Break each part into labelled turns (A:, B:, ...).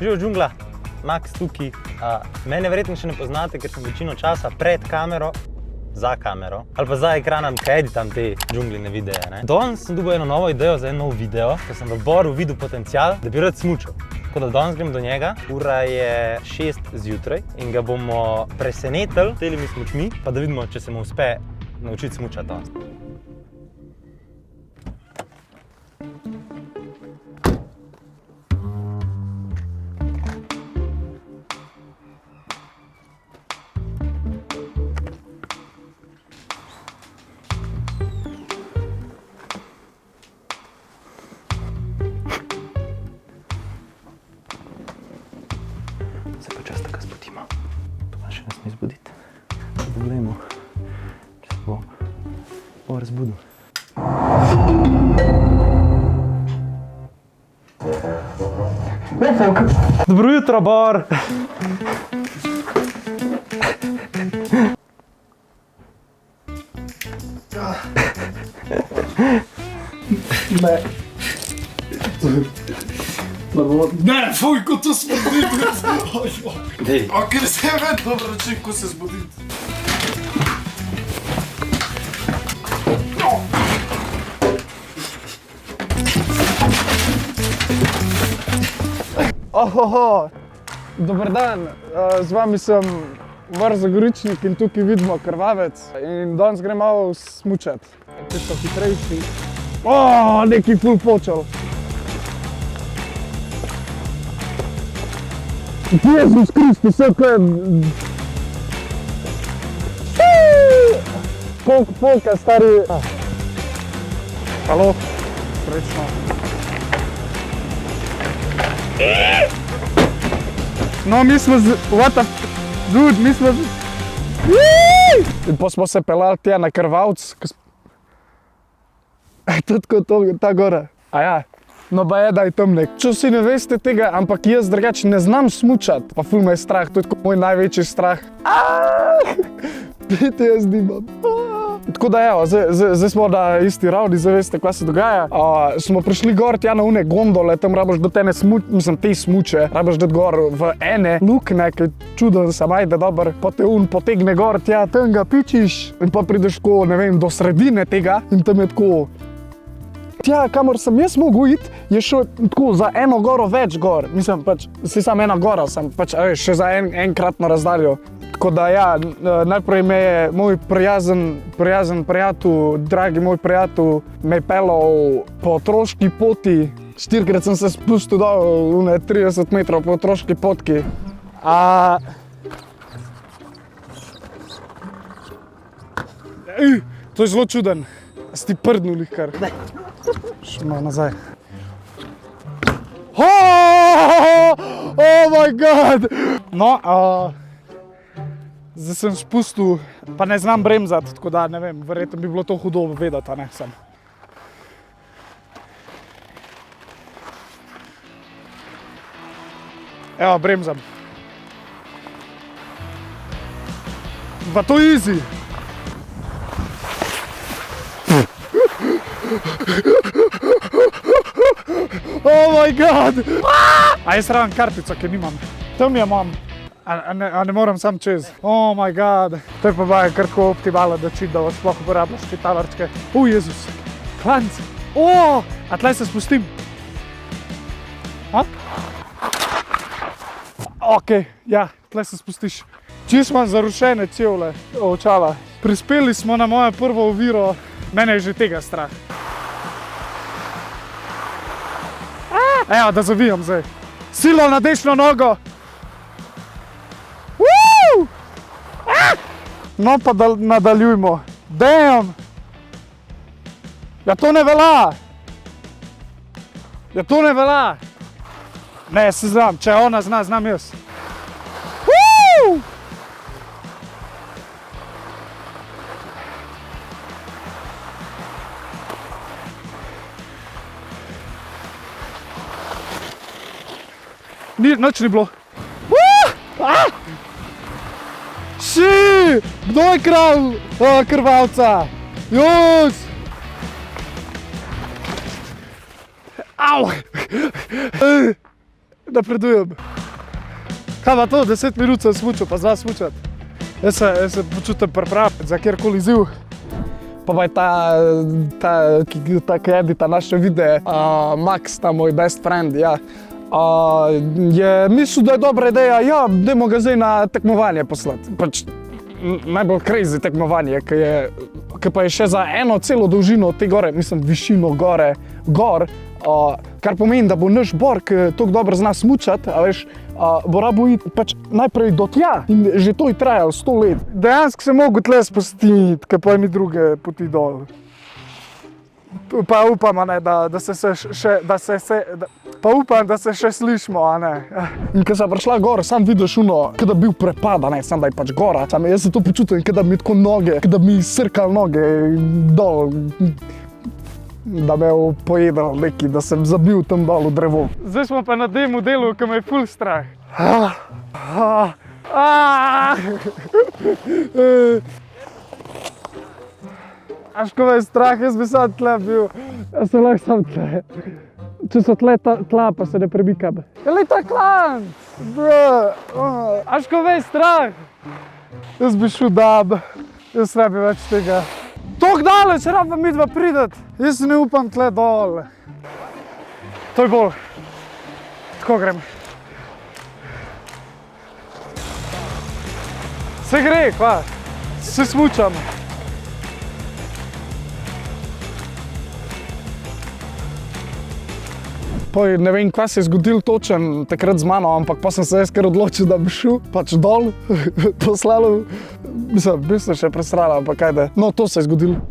A: Živo džungla, Max tukaj. Mene verjetno še ne poznate, ker sem večino časa pred kamero, za kamero, ali pa za ekranom, kaj editam te džungline videe. Danes sem dobil eno novo idejo za en nov video, ker sem v Boru videl potencial, da bi rad smučal. Tako da danes grem do njega, ura je 6 zjutraj in ga bomo presenetili s telimi smučmi, pa da vidimo, če se mu uspe naučiti smučati danes. Se počas tako zbudimo. To pa še nas ne zbuditi. Pogledajmo, če se bo razbudil. Dobro jutro, Bor!
B: Ne, fuj, ko to smrditi!
A: Dej.
B: A ker se vedno vračim, ko se zbuditi.
C: Ohoho, dober dan, z vami sem Varza Goričnik in tukaj vidimo Krvavec in danes grem malo smučat. Če so hitrejši. Neki ful počel. Jezus Kristus, vse kaj... Polka, stari... Halo? Srečno. No, mi smo what the... Dude, mi smo... In pa smo se pelali tja na Krvavc. Tudi kot ta gora. A ja. No, ba je, da je tam nek. Če vsi ne veste tega, ampak jaz drugače ne znam smučati. Pa ful me je strah, to je tako moj največji strah. PTSD imam. Tako da evo, zdaj smo na isti ravni, zdaj veste, kaj se dogaja. Smo prišli gor tja na une gondole, tam rabiš do te smuče, rabiš do gor v ene lukne, ki čuden se majde dober, pa te potegne gor tja, tam ga pičiš in pa prideš tako, ne vem, do sredine tega in tam je tako. Tja, kamor sem jaz mogel iti, je šel tako za eno goro več gor. Mislim, pač, si sam ena gora, sem pač še za enkratno razdaljo. Tako da ja, najprej me je moj prijazen prijatelj, dragi moj prijatelj, me je pelal po otroški poti. 4-krat sem se spustil dol, 30 metrov po otroški potki. To je zelo čuden. Si ti prdnul jih kar. Še malo nazaj. Oh my god! No, zdaj sem spustil, pa ne znam bremzati, tako da ne vem, verjetno bi bilo to hudo vedeti, a ne sem. Evo, bremzam. Pa to easy. Oh my god! A jaz rabim kartico, ker nimam. Tam jo imam, a ne moram sam čez. Oh my god! To je pa baje kar tako optimalno, da vas sploh uporabljaš čitalarčke. Jezus! Klanc! A tlej se spustim? Okej, ja, tlej se spustiš. Čisto imam zarušene cevle, očala. Prispeli smo na mojo prvo oviro, mene je že tega strah. Evo, da zavijam zdaj. Silo na desno nogo. No pa da nadaljujmo. Damn! Ja to ne velja! Ja to ne velja! Ne, se znam, če ona zna, znam jaz. Nič ni bilo. Kdo je kralj Krvavca? Juz! Au! napredujem. Kaj pa to, 10 minut sem smučal, pa zna smučati. Jaz se počutim pripravljen za kjerkoli izziv. Pa je ta Kedi, ta naše videe, Max, ta moj best friend, ja. Je mislil, da je dobra ideja, ja, dajmo ga zdaj na tekmovanje poslati. Pač najbolj crazy tekmovanje, ki pa je še za eno celo dolžino te gore, mislim, višino gor, kar pomeni, da bo naš Bor, ki tako dobro zna smučati, a veš, bo rabo iti pač najprej do tja in že to je trajalo 100 let. Dejansko se mogo tle spustiti, ker pa mi druge poti dol. Pa upam, a ne, pa upam, da se še slišimo, a ne. In ko sem prišla gor, sam vidiš ono, kada bi bil prepad, a ne, sam da je pač gora. Jaz se to počutim, kada mi tako noge, kada mi srkal noge dol. Da me je pojedal neki, da sem zabil tam dol v drevo. Zdaj smo pa na tem delu, ki me je ful strah. Až ko me je strah, jaz bi sam tle bil. Jaz sem lahko sam tle. Če so tle tla, pa se ne premikam. Glej ta klanc, bro. Až ko me je strah. Jaz bi šel dab. Jaz ne bi več tega. Tok daleč, rabim mi dva prideti. Jaz se ne upam tle dol. To je bolj. Tako grem. Se gre, kva? Se smučam. Ne vem, kaj se je zgodil točen takrat z mano, ampak pa sem se jaz kar odločil, da bi šel pač dol, poslalo. Mislim, bil sem še prestrala, ampak ajde. No, to se je zgodilo.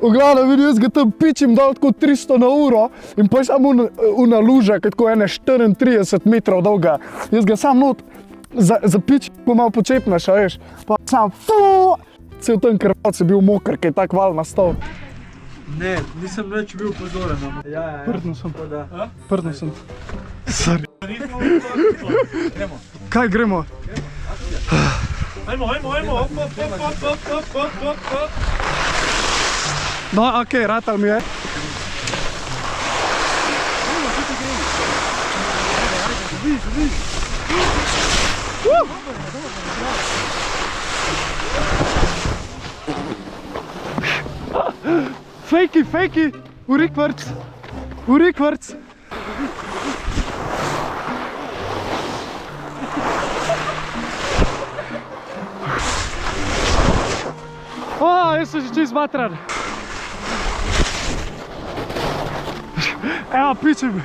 C: V glavnem, vidim, jaz ga tam pičim dol tako 300 na uro in pa je samo una luža, ki je tako ene 34 metrov dolga. Jaz ga sam not zapičim, ko malo počepneš, a veš. Pa sam cel ten krvac je bil moker, ki je tak val nastal.
B: Ne, nisem več bil pozoren.
C: Prdno sem. Sorry.
B: Gremo.
C: Kaj gremo?
B: Ajmo, hop.
C: No, okej, ratal mi je. Fejki, urikvarc. Jaz sem že čist matran. Evo, pičim.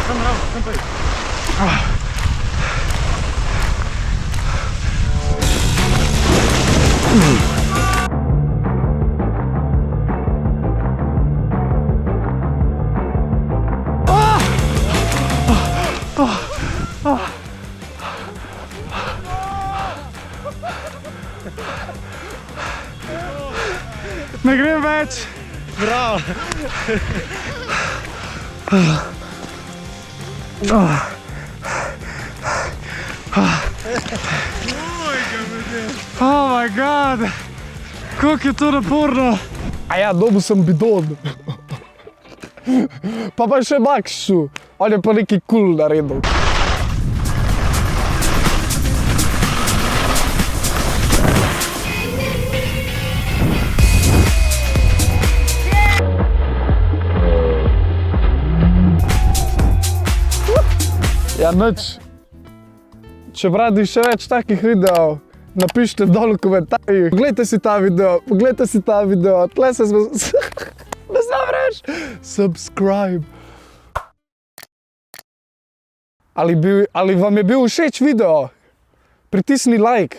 C: Sam pojď. Ne grem več.
A: Bravo.
C: Oh my god, kako je to naporno. A ja, dobil sem bidon. Pa še Max šel, on je pa nekaj cool naredil. Ja, nič. Če radi še več takih videov, napišite dol v komentarjih. Poglejte si ta video, tle se smo... Ne znam reči. Subscribe. Ali vam je bil všeč video? Pritisni like.